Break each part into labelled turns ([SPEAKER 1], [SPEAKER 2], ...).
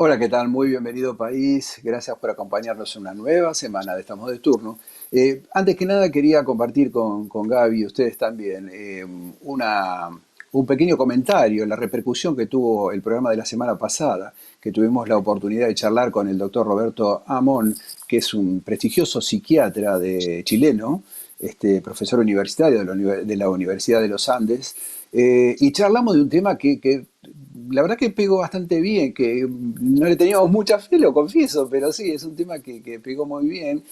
[SPEAKER 1] Hola, ¿qué tal? Muy bienvenido país. Gracias por acompañarnos en una nueva semana de Estamos de Turno. Antes que nada quería compartir con Gaby y ustedes también un pequeño comentario, la repercusión que tuvo el programa de la semana pasada, que tuvimos la oportunidad de charlar con el doctor Roberto Amón, que es un prestigioso psiquiatra chileno, profesor universitario de la Universidad de los Andes, y charlamos de un tema que la verdad que pegó bastante bien, que no le teníamos mucha fe, lo confieso, pero sí, es un tema que pegó muy bien.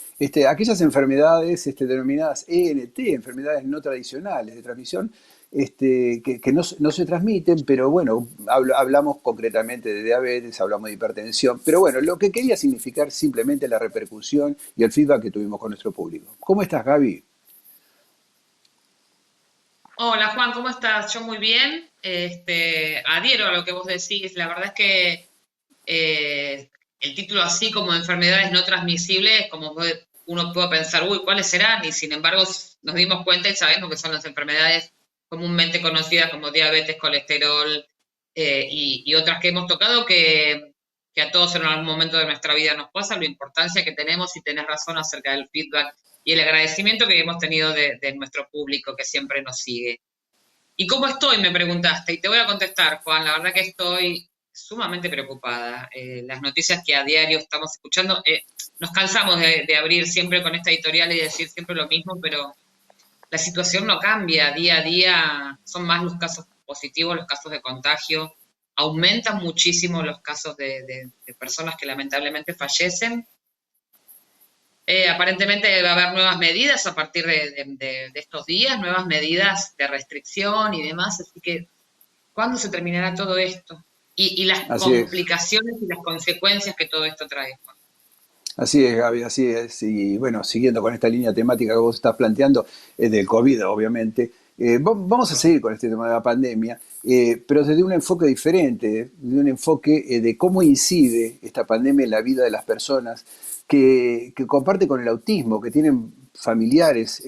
[SPEAKER 1] Aquellas enfermedades denominadas ENT, enfermedades no tradicionales de transmisión, que no se transmiten, pero bueno, hablamos concretamente de diabetes, hablamos de hipertensión, pero bueno, lo que quería significar simplemente la repercusión y el feedback que tuvimos con nuestro público. ¿Cómo estás, Gaby?
[SPEAKER 2] Hola Juan, ¿cómo estás? Yo muy bien. Adhiero a lo que vos decís. La verdad es que el título así como enfermedades no transmisibles, uno puede pensar, uy, ¿cuáles serán? Y sin embargo nos dimos cuenta y sabemos que son las enfermedades comúnmente conocidas como diabetes, colesterol y otras que hemos tocado que a todos en algún momento de nuestra vida nos pasa, la importancia que tenemos y tenés razón acerca del feedback y el agradecimiento que hemos tenido de nuestro público que siempre nos sigue. ¿Y cómo estoy? Me preguntaste, y te voy a contestar, Juan. La verdad que estoy sumamente preocupada. Las noticias que a diario estamos escuchando, nos cansamos de abrir siempre con esta editorial y decir siempre lo mismo, pero la situación no cambia día a día. Son más los casos positivos, los casos de contagio. Aumentan muchísimo los casos de personas que lamentablemente fallecen. Aparentemente va a haber nuevas medidas a partir de estos días, nuevas medidas de restricción y demás, así que ¿cuándo se terminará todo esto? Y las
[SPEAKER 1] Así es.
[SPEAKER 2] complicaciones y las consecuencias que todo esto trae.
[SPEAKER 1] Así es, Gaby, así es. Y bueno, siguiendo con esta línea temática que vos estás planteando, del COVID, obviamente, vamos a seguir con este tema de la pandemia, pero desde un enfoque diferente, de un enfoque de cómo incide esta pandemia en la vida de las personas que comparte con el autismo, que tienen familiares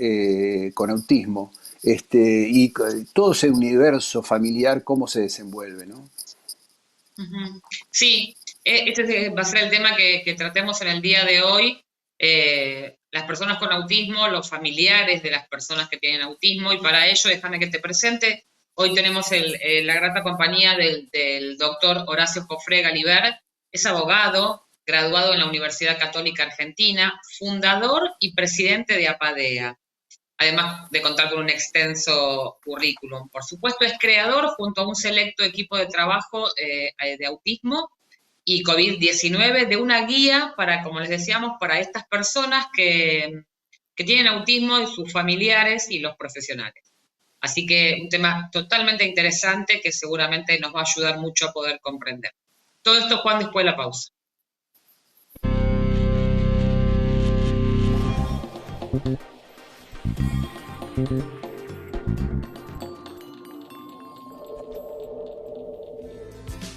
[SPEAKER 1] con autismo, todo ese universo familiar, cómo se desenvuelve, ¿no?
[SPEAKER 2] Ujú. Sí, va a ser el tema que tratemos en el día de hoy. Las personas con autismo, los familiares de las personas que tienen autismo, y para ello déjame que te presente. Hoy tenemos la grata compañía del doctor Horacio Jofré Galiber. Es abogado, graduado en la Universidad Católica Argentina, fundador y presidente de APADEA, además de contar con un extenso currículum. Por supuesto, es creador junto a un selecto equipo de trabajo de autismo y COVID-19 de una guía para, como les decíamos, para estas personas que tienen autismo y sus familiares y los profesionales. Así que un tema totalmente interesante que seguramente nos va a ayudar mucho a poder comprender. Todo esto, Juan, después de la pausa.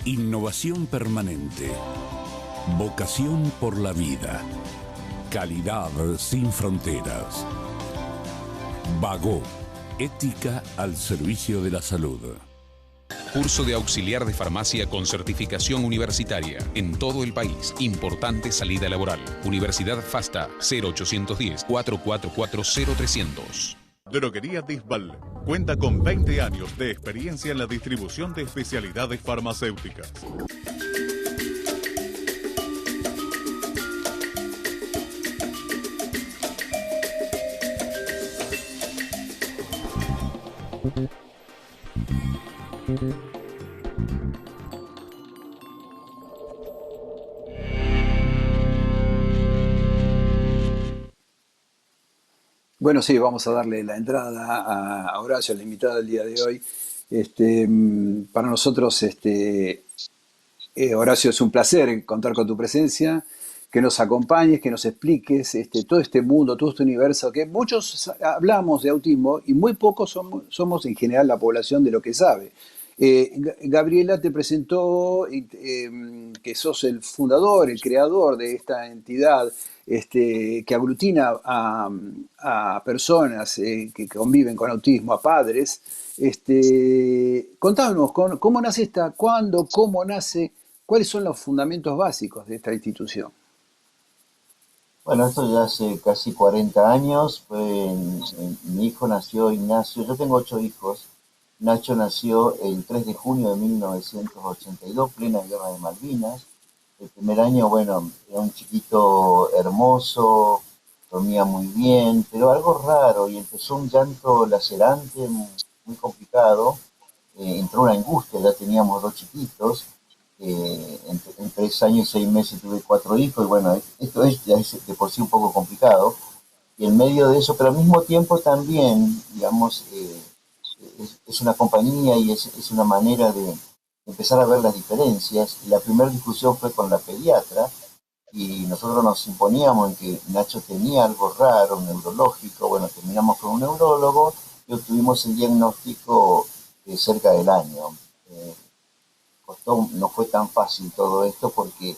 [SPEAKER 3] Innovación permanente. Vocación por la vida. Calidad sin fronteras. Vago. Ética al servicio de la salud.
[SPEAKER 4] Curso de auxiliar de farmacia con certificación universitaria en todo el país. Importante salida laboral. Universidad FASTA 0810 444 0300.
[SPEAKER 5] Droguería Disval cuenta con 20 años de experiencia en la distribución de especialidades farmacéuticas.
[SPEAKER 1] Bueno, sí, vamos a darle la entrada a Horacio, la invitada del día de hoy. Para nosotros, Horacio, es un placer contar con tu presencia, que nos acompañes, que nos expliques todo este mundo, todo este universo, que muchos hablamos de autismo y muy pocos somos en general la población de lo que sabe. Gabriela te presentó que sos el fundador, el creador de esta entidad que aglutina a personas que conviven con autismo, a padres. Contanos, ¿cómo nace esta? ¿Cuándo? ¿Cómo nace? ¿Cuáles son los fundamentos básicos de esta institución?
[SPEAKER 6] Bueno, esto ya hace casi 40 años. Mi hijo nació, Ignacio. Yo tengo 8 hijos. Nacho nació el 3 de junio de 1982, plena guerra de Malvinas. El primer año, bueno, era un chiquito hermoso, dormía muy bien, pero algo raro, y empezó un llanto lacerante, muy complicado. Entró una angustia, ya teníamos 2 chiquitos. En 3 años y 6 meses tuve 4 hijos, y bueno, esto ya es de por sí un poco complicado. Y en medio de eso, pero al mismo tiempo también, digamos, es una compañía y es una manera de empezar a ver las diferencias. Y la primera discusión fue con la pediatra, y nosotros nos imponíamos en que Nacho tenía algo raro, neurológico. Bueno, terminamos con un neurólogo y obtuvimos el diagnóstico cerca del año. No fue tan fácil todo esto porque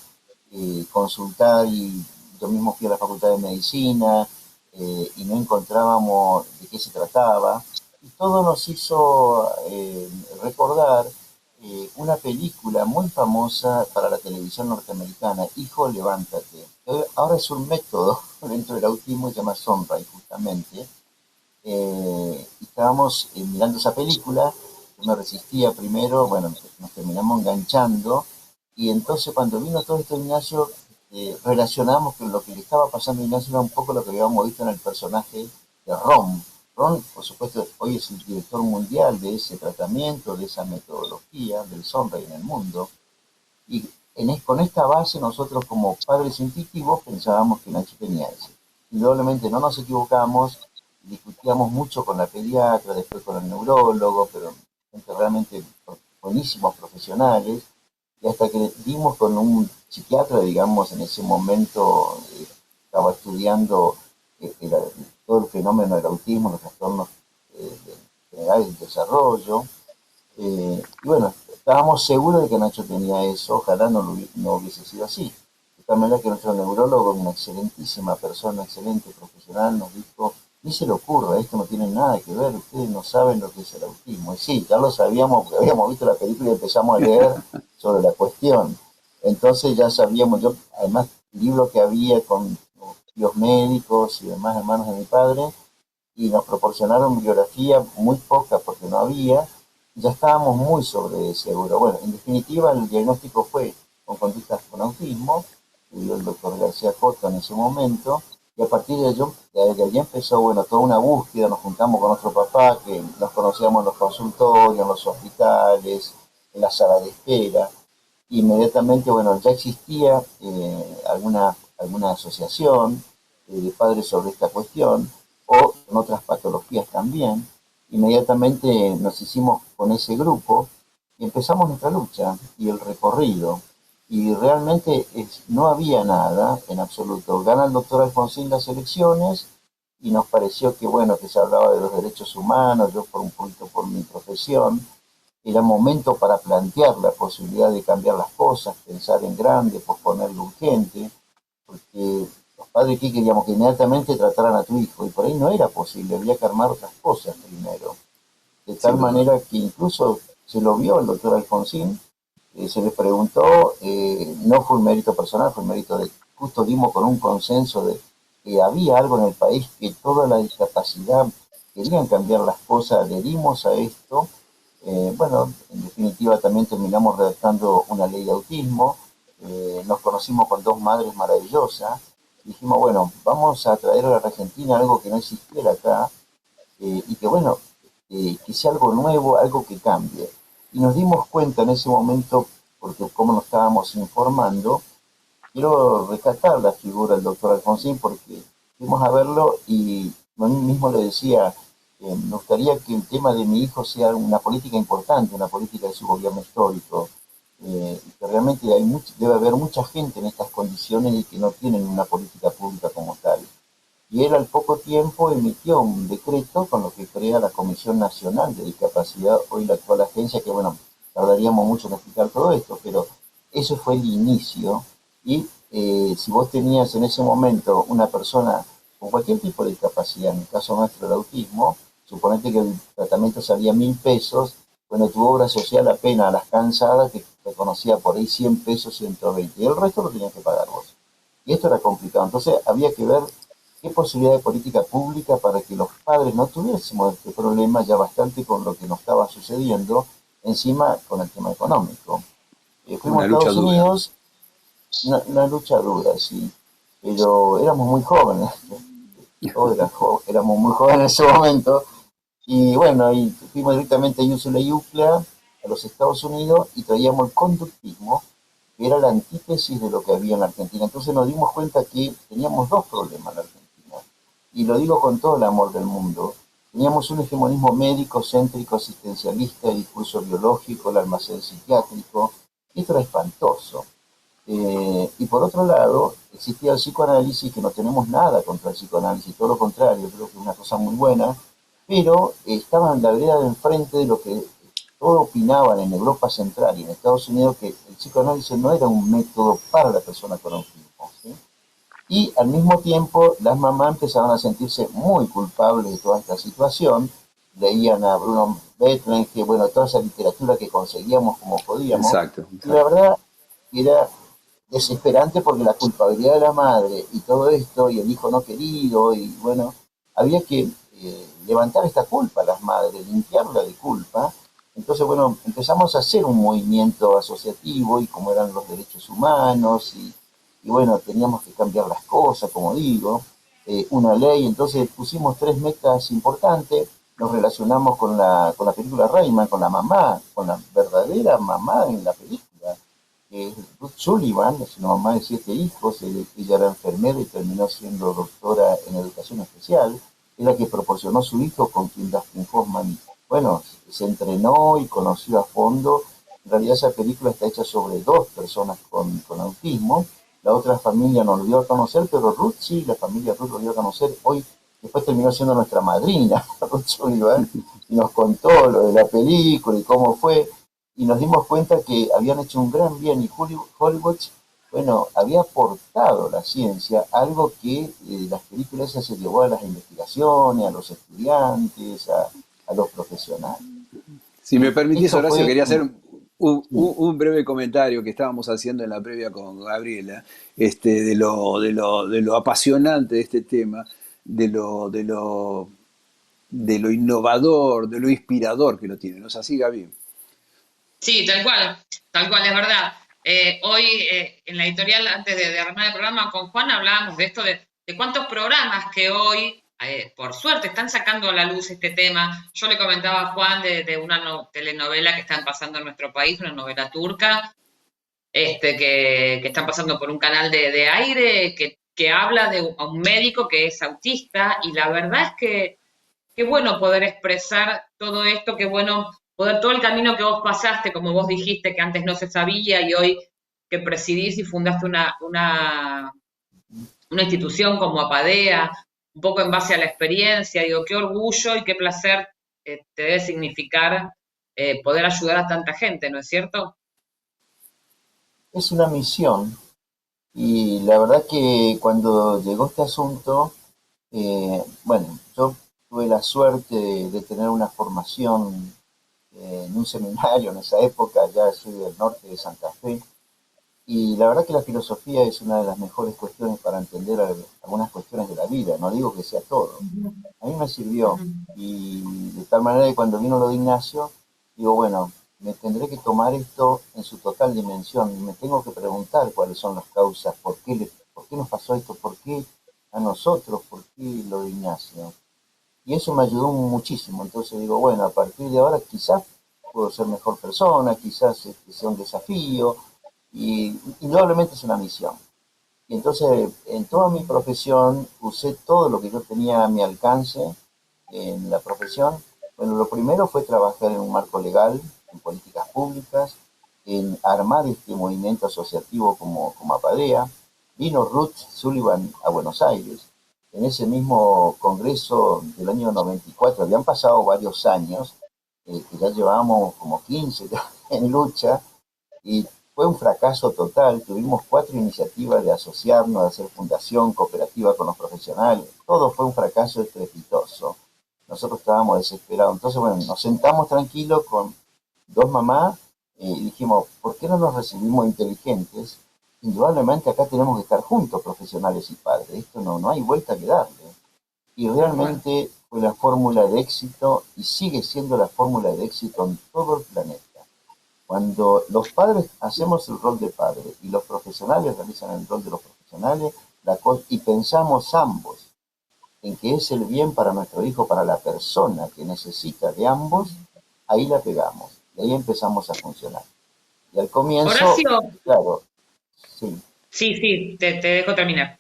[SPEAKER 6] consultar, y yo mismo fui a la Facultad de Medicina y no encontrábamos de qué se trataba, y todo nos hizo recordar una película muy famosa para la televisión norteamericana, Hijo, levántate. Ahora es un método dentro del autismo, se llama Sunrise justamente. Estábamos mirando esa película. Yo me resistía primero, bueno, nos terminamos enganchando, y entonces cuando vino todo esto, Ignacio, relacionamos que lo que le estaba pasando a Ignacio era un poco lo que habíamos visto en el personaje de Ron. Ron, por supuesto, hoy es el director mundial de ese tratamiento, de esa metodología del Sunrise en el mundo, y con esta base nosotros como padres intuitivos pensábamos que Nacho tenía eso. Indudablemente no nos equivocamos, discutíamos mucho con la pediatra, después con el neurólogo, pero realmente buenísimos profesionales, y hasta que dimos con un psiquiatra, digamos, en ese momento estaba estudiando todo el fenómeno del autismo, los trastornos generales del desarrollo, y bueno, estábamos seguros de que Nacho tenía eso. Ojalá no hubiese sido así. De tal manera que nuestro neurólogo, una excelentísima persona, excelente profesional, nos dijo: ni se le ocurra, esto no tiene nada que ver, ustedes no saben lo que es el autismo. Y sí, ya lo sabíamos porque habíamos visto la película y empezamos a leer sobre la cuestión. Entonces ya sabíamos, yo además, libros que había con los médicos y demás hermanos de mi padre, y nos proporcionaron bibliografía muy poca porque no había, ya estábamos muy sobre seguro. Bueno, en definitiva el diagnóstico fue con conductas con autismo, que dio el doctor García Coto en ese momento. Y a partir de allí empezó, bueno, toda una búsqueda. Nos juntamos con nuestro papá, que nos conocíamos en los consultorios, en los hospitales, en la sala de espera. Inmediatamente, bueno, ya existía alguna asociación de padres sobre esta cuestión, o en otras patologías también. Inmediatamente nos hicimos con ese grupo y empezamos nuestra lucha y el recorrido. Y realmente no había nada en absoluto. Gana el doctor Alfonsín las elecciones y nos pareció que, bueno, que se hablaba de los derechos humanos. Yo, por un punto, por mi profesión, era momento para plantear la posibilidad de cambiar las cosas, pensar en grande, posponer lo urgente, porque los padres aquí queríamos que inmediatamente trataran a tu hijo, y por ahí no era posible, había que armar otras cosas primero. De tal manera que incluso se lo vio el doctor Alfonsín. Se les preguntó, no fue un mérito personal, fue un mérito de, justo dimos con un consenso de que había algo en el país, que toda la discapacidad querían cambiar las cosas, adherimos a esto. Bueno, en definitiva también terminamos redactando una ley de autismo. Nos conocimos con 2 madres maravillosas, dijimos, bueno, vamos a traer a la Argentina algo que no existiera acá, y que bueno, que sea algo nuevo, algo que cambie. Y nos dimos cuenta en ese momento, porque como nos estábamos informando, quiero rescatar la figura del doctor Alfonsín, porque fuimos a verlo y a mí mismo le decía, me gustaría que el tema de mi hijo sea una política importante, una política de su gobierno histórico, que realmente debe haber mucha gente en estas condiciones y que no tienen una política pública como tal. Y él al poco tiempo emitió un decreto con lo que crea la Comisión Nacional de Discapacidad, hoy la actual agencia, que bueno, tardaríamos mucho en explicar todo esto, pero eso fue el inicio. Y si vos tenías en ese momento una persona con cualquier tipo de discapacidad, en el caso nuestro el autismo, suponete que el tratamiento salía 1.000 pesos, bueno, tu obra social apenas a las cansadas te reconocía por ahí 100 pesos, 120, y el resto lo tenías que pagar vos. Y esto era complicado, entonces había que ver qué posibilidad de política pública para que los padres no tuviésemos este problema ya bastante con lo que nos estaba sucediendo, encima con el tema económico. Fuimos a
[SPEAKER 1] Una lucha
[SPEAKER 6] Estados
[SPEAKER 1] dura.
[SPEAKER 6] Unidos, una lucha dura, sí, pero éramos muy jóvenes, todos éramos muy jóvenes en ese momento, y bueno, y fuimos directamente a Úrsula y UCLA, a los Estados Unidos, y traíamos el conductismo, que era la antítesis de lo que había en la Argentina. Entonces nos dimos cuenta que teníamos dos problemas en la Argentina, y lo digo con todo el amor del mundo. Teníamos un hegemonismo médico, céntrico, asistencialista, el discurso biológico, el almacén psiquiátrico, y esto era espantoso. Y por otro lado, existía el psicoanálisis, que no tenemos nada contra el psicoanálisis, todo lo contrario, creo que es una cosa muy buena, pero estaba en la vereda de enfrente de lo que todos opinaban en Europa Central y en Estados Unidos, que el psicoanálisis no era un método para la persona con autismo, ¿sí? Y al mismo tiempo las mamás empezaban a sentirse muy culpables de toda esta situación, leían a Bruno Bethlen, que bueno, toda esa literatura que conseguíamos como podíamos,
[SPEAKER 1] Exacto,
[SPEAKER 6] y la
[SPEAKER 1] exacto.
[SPEAKER 6] verdad era desesperante porque la culpabilidad de la madre y todo esto, y el hijo no querido, y bueno, había que levantar esta culpa a las madres, limpiarla de culpa. Entonces, bueno, empezamos a hacer un movimiento asociativo y como eran los derechos humanos, y bueno, teníamos que cambiar las cosas, como digo, una ley. Entonces pusimos tres metas importantes, nos relacionamos con la película Rayman, con la mamá, con la verdadera mamá en la película, que es Ruth Sullivan, es una mamá de 7 hijos, ella era enfermera y terminó siendo doctora en educación especial, es la que proporcionó su hijo con quien Dustin Hoffman, bueno, se entrenó y conoció a fondo. En realidad esa película está hecha sobre dos personas con autismo, la otra familia no lo dio a conocer, pero Ruth sí, la familia Ruth lo dio a conocer. Hoy, después terminó siendo nuestra madrina, Ruth Sullivan, y nos contó lo de la película y cómo fue, y nos dimos cuenta que habían hecho un gran bien, y Hollywood, bueno, había aportado la ciencia, algo que las películas se llevó a las investigaciones, a los estudiantes, a los profesionales.
[SPEAKER 1] Si me permitís,
[SPEAKER 6] Esto
[SPEAKER 1] Horacio,
[SPEAKER 6] fue,
[SPEAKER 1] quería hacer un breve comentario que estábamos haciendo en la previa con Gabriela, de lo apasionante de este tema, de lo innovador, de lo inspirador que lo tiene. ¿No es así, Gaby?
[SPEAKER 2] Sí, tal cual, es verdad. Hoy en la editorial, antes de armar el programa con Juan, hablábamos de esto, de cuántos programas que hoy, por suerte, están sacando a la luz este tema. Yo le comentaba a Juan de una telenovela que están pasando en nuestro país, una novela turca, que están pasando por un canal de aire que habla de un médico que es autista, y la verdad es que qué bueno poder expresar todo esto, qué bueno poder todo el camino que vos pasaste, como vos dijiste, que antes no se sabía, y hoy que presidís y fundaste una institución como Apadea, un poco en base a la experiencia. Digo, qué orgullo y qué placer te debe significar poder ayudar a tanta gente, ¿no es cierto?
[SPEAKER 6] es una misión, y la verdad que cuando llegó este asunto, bueno, yo tuve la suerte de tener una formación en un seminario en esa época, ya soy del norte de Santa Fe, y la verdad que la filosofía es una de las mejores cuestiones para entender algunas cuestiones de la vida, no digo que sea todo. A mí me sirvió,
[SPEAKER 2] Ujú.
[SPEAKER 6] y de tal manera que cuando vino lo de Ignacio, digo, bueno, me tendré que tomar esto en su total dimensión, y me tengo que preguntar cuáles son las causas, por qué nos pasó esto, por qué a nosotros, por qué lo de Ignacio. Y eso me ayudó muchísimo. Entonces digo, bueno, a partir de ahora quizás puedo ser mejor persona, quizás sea un desafío, y indudablemente es una misión. Y entonces en toda mi profesión usé todo lo que yo tenía a mi alcance en la profesión. Bueno, lo primero fue trabajar en un marco legal, en políticas públicas, en armar este movimiento asociativo como Apadea. Vino Ruth Sullivan a Buenos Aires. En ese mismo congreso del año 94, habían pasado varios años, que ya llevábamos como 15 en lucha, y fue un fracaso total. Tuvimos 4 iniciativas de asociarnos, de hacer fundación, cooperativa con los profesionales. Todo fue un fracaso estrepitoso. Nosotros estábamos desesperados. Entonces, bueno, nos sentamos tranquilos con dos mamás, y dijimos, ¿por qué no nos recibimos inteligentes? Indudablemente acá tenemos que estar juntos, profesionales y padres. Esto no hay vuelta que darle. Y realmente fue la fórmula de éxito y sigue siendo la fórmula de éxito en todo el planeta. Cuando los padres hacemos el rol de padre y los profesionales realizan el rol de los profesionales, y pensamos ambos en que es el bien para nuestro hijo, para la persona que necesita de ambos, ahí la pegamos y ahí empezamos a funcionar. Y al comienzo,
[SPEAKER 2] Horacio,
[SPEAKER 6] claro, sí.
[SPEAKER 2] sí, te dejo terminar.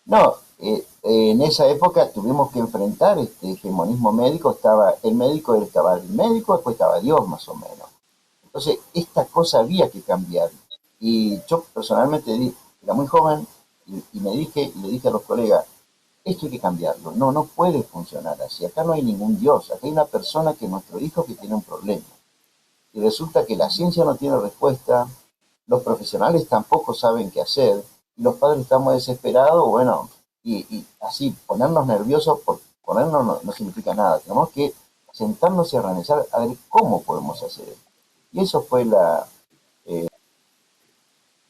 [SPEAKER 6] No, en esa época tuvimos que enfrentar este hegemonismo médico, estaba el médico, después estaba Dios más o menos. Entonces, esta cosa había que cambiar. Y yo personalmente era muy joven y le dije a los colegas, esto hay que cambiarlo, no puede funcionar así, acá no hay ningún Dios, acá hay una persona que es nuestro hijo que tiene un problema. Y resulta que la ciencia no tiene respuesta, los profesionales tampoco saben qué hacer, y los padres estamos desesperados, bueno, y así ponernos nerviosos, ponernos no significa nada, tenemos que sentarnos y organizar a ver cómo podemos hacer esto. Y eso fue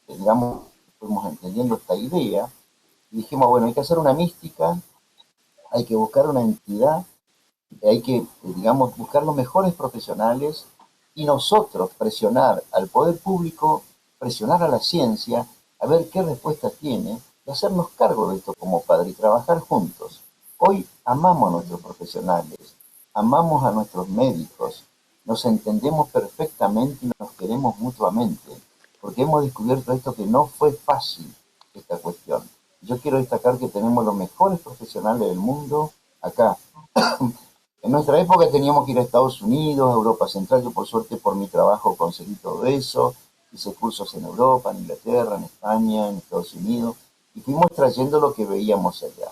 [SPEAKER 6] digamos, fuimos entendiendo esta idea, y dijimos, bueno, hay que hacer una mística, hay que buscar una entidad, hay que, digamos, buscar los mejores profesionales y nosotros presionar al poder público, presionar a la ciencia, a ver qué respuesta tiene y hacernos cargo de esto como padre y trabajar juntos. Hoy amamos a nuestros profesionales, amamos a nuestros médicos, nos entendemos perfectamente y nos queremos mutuamente, porque hemos descubierto esto que no fue fácil, esta cuestión. Yo quiero destacar que tenemos los mejores profesionales del mundo acá. En nuestra época teníamos que ir a Estados Unidos, a Europa Central. Yo por suerte por mi trabajo conseguí todo eso. Hice cursos en Europa, en Inglaterra, en España, en Estados Unidos. Y fuimos trayendo lo que veíamos allá.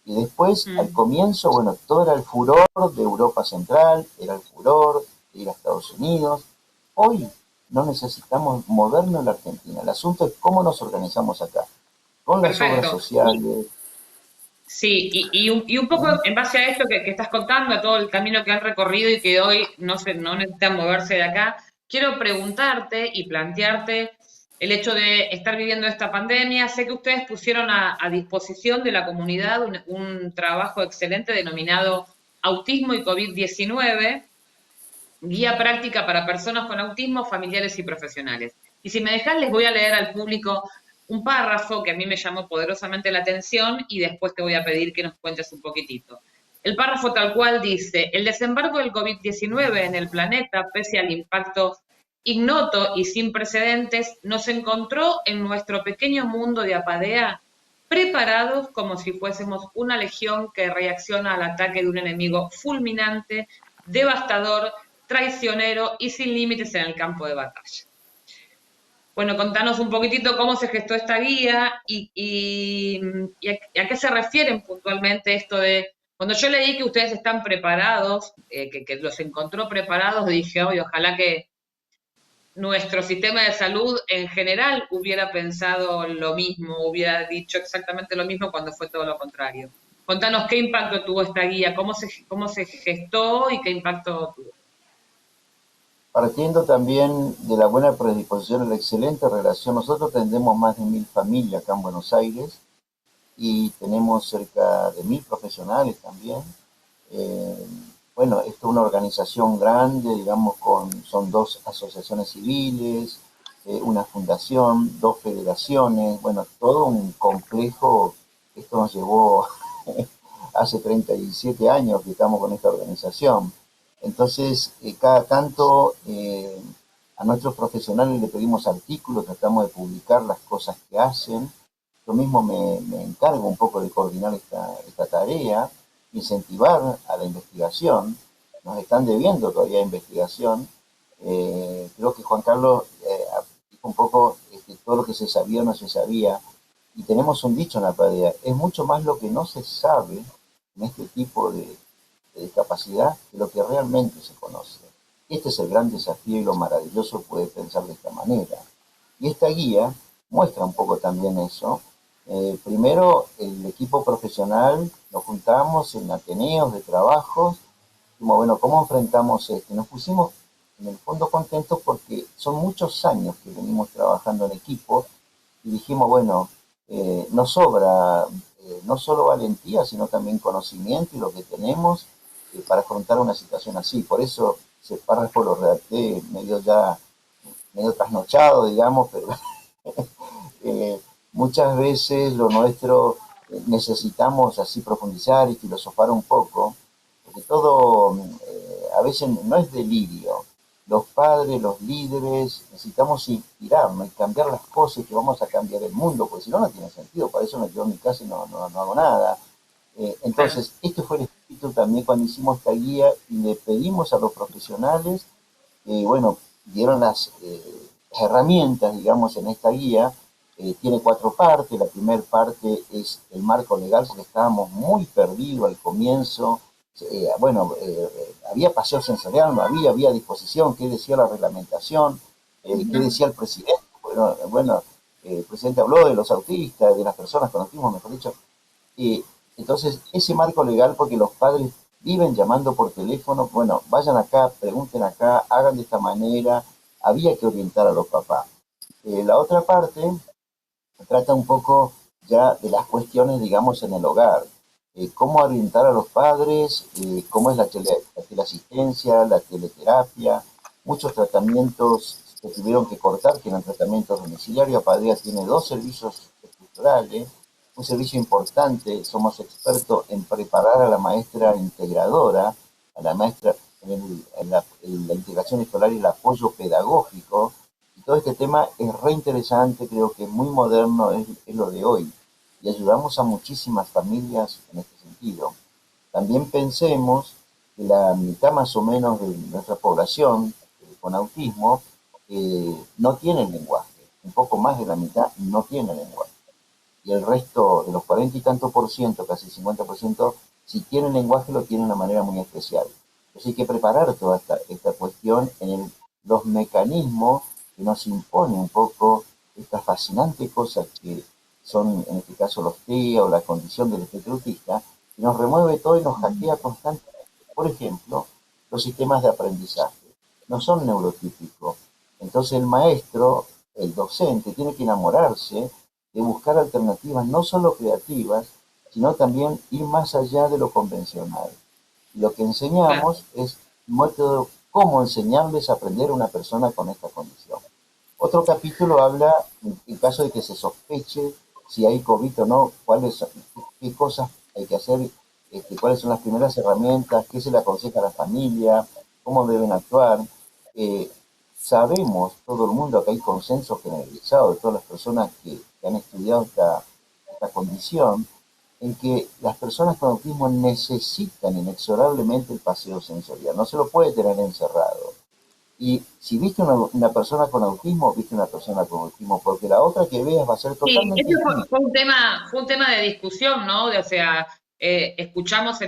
[SPEAKER 6] Y después, al comienzo, bueno, todo era el furor de Europa Central, era el furor de ir a Estados Unidos. Hoy no necesitamos movernos en la Argentina. El asunto es cómo nos organizamos acá. Con las obras sociales.
[SPEAKER 2] Sí, y un poco en base a esto que estás contando, a todo el camino que han recorrido y que hoy no necesitan moverse de acá, quiero preguntarte y plantearte el hecho de estar viviendo esta pandemia. Sé que ustedes pusieron a disposición de la comunidad un trabajo excelente denominado Autismo y COVID-19, guía práctica para personas con autismo, familiares y profesionales. Y si me dejan, les voy a leer al público un párrafo que a mí me llamó poderosamente la atención y después te voy a pedir que nos cuentes un poquitito. El párrafo tal cual dice: el desembarco del COVID-19 en el planeta, pese al impacto ignoto y sin precedentes, nos encontró en nuestro pequeño mundo de Apadea preparados como si fuésemos una legión que reacciona al ataque de un enemigo fulminante, devastador, traicionero y sin límites en el campo de batalla. Bueno, contanos un poquitito cómo se gestó esta guía y a qué se refieren puntualmente esto de... Cuando yo leí que ustedes están preparados, que los encontró preparados, dije, oye, ojalá que nuestro sistema de salud en general hubiera pensado lo mismo, hubiera dicho exactamente lo mismo cuando fue todo lo contrario. Contanos qué impacto tuvo esta guía, cómo se gestó y qué impacto tuvo.
[SPEAKER 6] Partiendo también de la buena predisposición y la excelente relación, nosotros atendemos más de 1000 familias acá en Buenos Aires y tenemos cerca de 1000 profesionales también. Bueno, esto es una organización grande, digamos, son 2 asociaciones civiles, una fundación, 2 federaciones, bueno, todo un complejo. Esto nos llevó hace 37 años que estamos con esta organización. Entonces, cada tanto a nuestros profesionales le pedimos artículos, tratamos de publicar las cosas que hacen. Yo mismo me encargo un poco de coordinar esta tarea, incentivar a la investigación. Nos están debiendo todavía investigación. Creo que Juan Carlos dijo un poco todo lo que se sabía o no se sabía. Y tenemos un dicho en la Padea: es mucho más lo que no se sabe en este tipo de discapacidad que lo que realmente se conoce. Este es el gran desafío y lo maravilloso puede pensar de esta manera. Y esta guía muestra un poco también eso. Primero, el equipo profesional, nos juntamos en ateneos de trabajos, dijimos, bueno, ¿cómo enfrentamos esto? Nos pusimos en el fondo contentos porque son muchos años que venimos trabajando en equipo y dijimos, bueno, nos sobra no solo valentía, sino también conocimiento y lo que tenemos para afrontar una situación así. Por eso ese párrafo lo redacté medio trasnochado, digamos, pero muchas veces lo nuestro necesitamos así profundizar y filosofar un poco, porque todo a veces no es delirio. Los padres, los líderes, necesitamos inspirarnos y cambiar las cosas que vamos a cambiar el mundo, porque si no, no tiene sentido. Para eso me quedo en mi casa y no hago nada. Entonces, este fue el espíritu también cuando hicimos esta guía y le pedimos a los profesionales que, bueno, dieron las herramientas, digamos, en esta guía. Tiene 4 partes. La primera parte es el marco legal, porque estábamos muy perdidos al comienzo. Había paseo sensorial, no había disposición, qué decía la reglamentación, qué decía el presidente. El presidente habló de los autistas, de las personas con autismo, mejor dicho. Entonces, ese marco legal, porque los padres viven llamando por teléfono, bueno, vayan acá, pregunten acá, hagan de esta manera, había que orientar a los papás. La otra parte trata un poco ya de las cuestiones, digamos, en el hogar. Cómo orientar a los padres, cómo es la teleasistencia, la teleterapia, muchos tratamientos que tuvieron que cortar, que eran tratamientos domiciliarios. Padría tiene 2 servicios estructurales, un servicio importante. Somos expertos en preparar a la maestra integradora, a la maestra en la integración escolar y el apoyo pedagógico. Y todo este tema es re interesante, creo que es muy moderno, es lo de hoy. Y ayudamos a muchísimas familias en este sentido. También pensemos que la mitad más o menos de nuestra población con autismo no tiene lenguaje. Un poco más de la mitad no tiene lenguaje. Y el resto de los 40 y tantos por ciento, casi 50%, si tienen lenguaje lo tienen de una manera muy especial. Entonces hay que preparar toda esta cuestión en los mecanismos que nos impone un poco esta fascinante cosa que son, en este caso, los TEA o la condición del espectro autista, y nos remueve todo y nos hackea constantemente. Por ejemplo, los sistemas de aprendizaje no son neurotípicos. Entonces el maestro, el docente, tiene que enamorarse de buscar alternativas no solo creativas, sino también ir más allá de lo convencional. Y lo que enseñamos es un método cómo enseñarles a aprender a una persona con esta condición. Otro capítulo habla, en caso de que se sospeche si hay COVID o no, qué cosas hay que hacer, cuáles son las primeras herramientas, qué se le aconseja a la familia, cómo deben actuar. Sabemos, todo el mundo, que hay consenso generalizado de todas las personas que han estudiado esta condición, en que las personas con autismo necesitan inexorablemente el paseo sensorial, no se lo puede tener encerrado. Y si viste una persona con autismo, viste una persona con autismo, porque la otra que veas va a ser totalmente
[SPEAKER 2] distinta. Fue un tema de discusión, ¿no? Escuchamos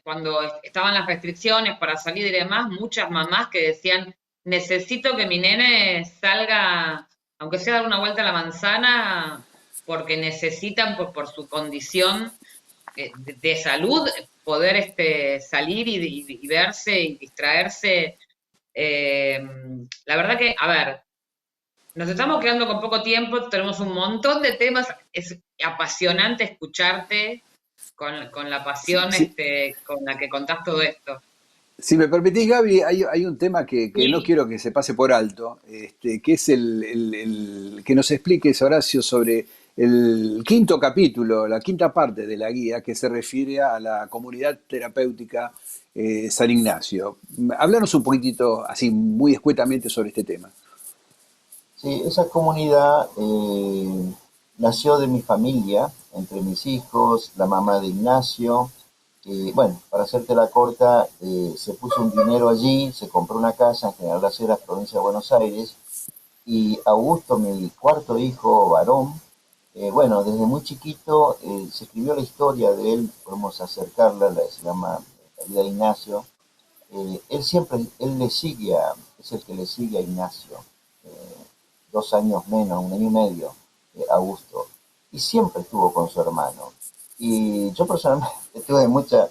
[SPEAKER 2] cuando estaban las restricciones para salir y demás, muchas mamás que decían, necesito que mi nene salga, aunque sea dar una vuelta a la manzana, porque necesitan, por su condición de salud, poder salir y verse y distraerse. La verdad que, a ver, nos estamos quedando con poco tiempo, tenemos un montón de temas, es apasionante escucharte con la pasión
[SPEAKER 1] Sí.
[SPEAKER 2] con la que contás todo esto.
[SPEAKER 1] Si me permitís, Gaby, hay un tema que
[SPEAKER 2] Sí.
[SPEAKER 1] no quiero que se pase por alto, que es el que nos expliques, Horacio, sobre el 5.º capítulo, la 5.ª parte de la guía, que se refiere a la comunidad terapéutica San Ignacio. Háblanos un poquitito, así muy escuetamente, sobre este tema.
[SPEAKER 6] Sí, esa comunidad nació de mi familia, entre mis hijos, la mamá de Ignacio. Bueno, para hacerte la corta, se puso un dinero allí, se compró una casa en General Las Heras, provincia de Buenos Aires, y Augusto, mi 4.º hijo varón, desde muy chiquito se escribió la historia de él, podemos acercarla, se llama La vida de Ignacio. Él es el que le sigue a Ignacio, 2 años menos, 1 año y medio, Augusto, y siempre estuvo con su hermano. Y yo personalmente tuve mucha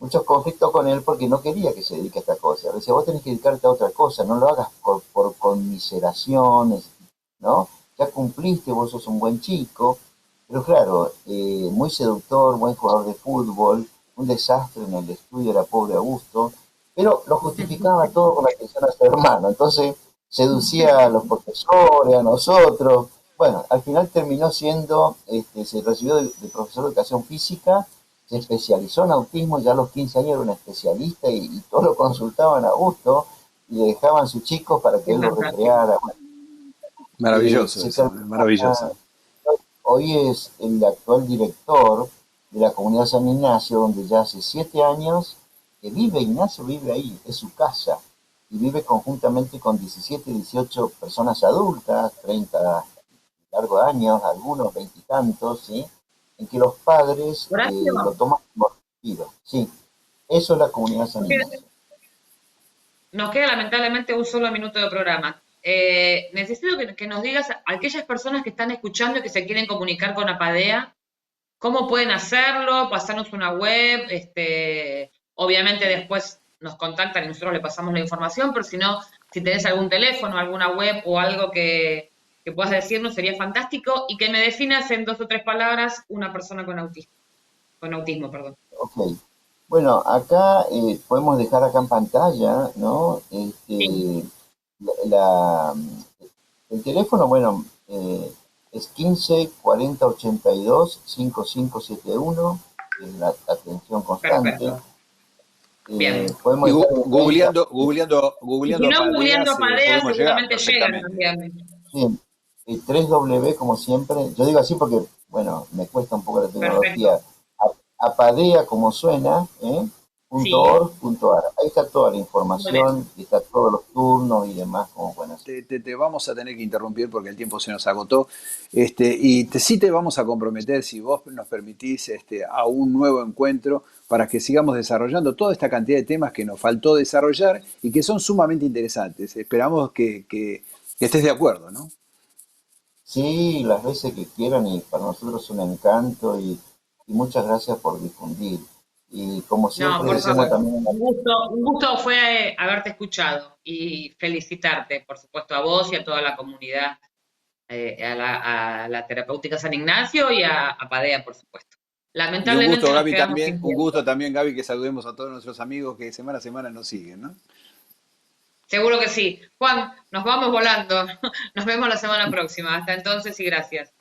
[SPEAKER 6] muchos conflictos con él porque no quería que se dedique a esta cosa. Le decía, vos tenés que dedicarte a otra cosa, no lo hagas por conmiseraciones, ¿no? Ya cumpliste, vos sos un buen chico, pero claro, muy seductor, buen jugador de fútbol, un desastre en el estudio, era pobre Augusto, pero lo justificaba todo con la atención a su hermano, entonces seducía a los profesores, a nosotros. Bueno, al final terminó siendo, se recibió de profesor de educación física, se especializó en autismo, ya a los 15 años era un especialista y todos lo consultaban a gusto y le dejaban sus chicos para que él los recreara.
[SPEAKER 1] Maravilloso, eso, maravilloso.
[SPEAKER 6] Hoy es el actual director de la comunidad San Ignacio, donde ya hace 7 años que vive, Ignacio vive ahí, es su casa, y vive conjuntamente con 17, 18 personas adultas, 30 largos años, algunos 20 y tantos, ¿sí? En que los padres lo toman como respiro. Sí, eso es la comunidad San Ignacio.
[SPEAKER 2] Nos queda lamentablemente un solo minuto de programa. Necesito que nos digas a aquellas personas que están escuchando y que se quieren comunicar con Apadea, ¿cómo pueden hacerlo? Pasarnos una web, obviamente después nos contactan y nosotros le pasamos la información, pero si no, si tenés algún teléfono, alguna web o algo que puedas decirnos, sería fantástico, y que me definas en 2 o 3 palabras una persona con autismo, perdón.
[SPEAKER 6] Ok. Bueno, acá podemos dejar acá en pantalla, ¿no?
[SPEAKER 2] Sí.
[SPEAKER 6] El teléfono, bueno, es 15 40 82 5571, es la atención constante.
[SPEAKER 2] Perfecto. Bien.
[SPEAKER 6] Podemos
[SPEAKER 1] Y
[SPEAKER 6] dejar
[SPEAKER 2] Y si no, googleando Apadea
[SPEAKER 1] podemos llegar
[SPEAKER 2] seguramente llegan
[SPEAKER 1] perfectamente.
[SPEAKER 2] también.
[SPEAKER 6] sí, 3W como siempre, yo digo así porque, bueno, me cuesta un poco la tecnología.
[SPEAKER 2] Perfecto.
[SPEAKER 6] Apadea como suena,
[SPEAKER 2] Sí.
[SPEAKER 6] .org.ar. Ahí está toda la
[SPEAKER 2] Muy
[SPEAKER 6] información, y está todos los turnos y demás, como pueden hacer.
[SPEAKER 1] Te vamos a tener que interrumpir porque el tiempo se nos agotó. Sí te vamos a comprometer, si vos nos permitís, a un nuevo encuentro para que sigamos desarrollando toda esta cantidad de temas que nos faltó desarrollar y que son sumamente interesantes. Esperamos que estés de acuerdo, ¿no?
[SPEAKER 6] Sí, las veces que quieran, y para nosotros es un encanto, y muchas gracias por difundir. Y como
[SPEAKER 2] No,
[SPEAKER 6] siempre
[SPEAKER 2] por
[SPEAKER 6] decimos
[SPEAKER 2] favor.
[SPEAKER 6] también,
[SPEAKER 2] Un gusto fue haberte escuchado y felicitarte, por supuesto, a vos y a toda la comunidad, a la Terapéutica San Ignacio y a Padea, por supuesto.
[SPEAKER 1] Y un
[SPEAKER 2] Lamentablemente
[SPEAKER 1] gusto,
[SPEAKER 2] nos
[SPEAKER 1] Gaby,
[SPEAKER 2] quedamos
[SPEAKER 1] también,
[SPEAKER 2] sin
[SPEAKER 1] un gusto
[SPEAKER 2] tiempo.
[SPEAKER 1] también, Gaby, que saludemos a todos nuestros amigos que semana a semana nos siguen, ¿no?
[SPEAKER 2] Seguro que sí. Juan, nos vamos volando. Nos vemos la semana próxima. Hasta entonces y gracias.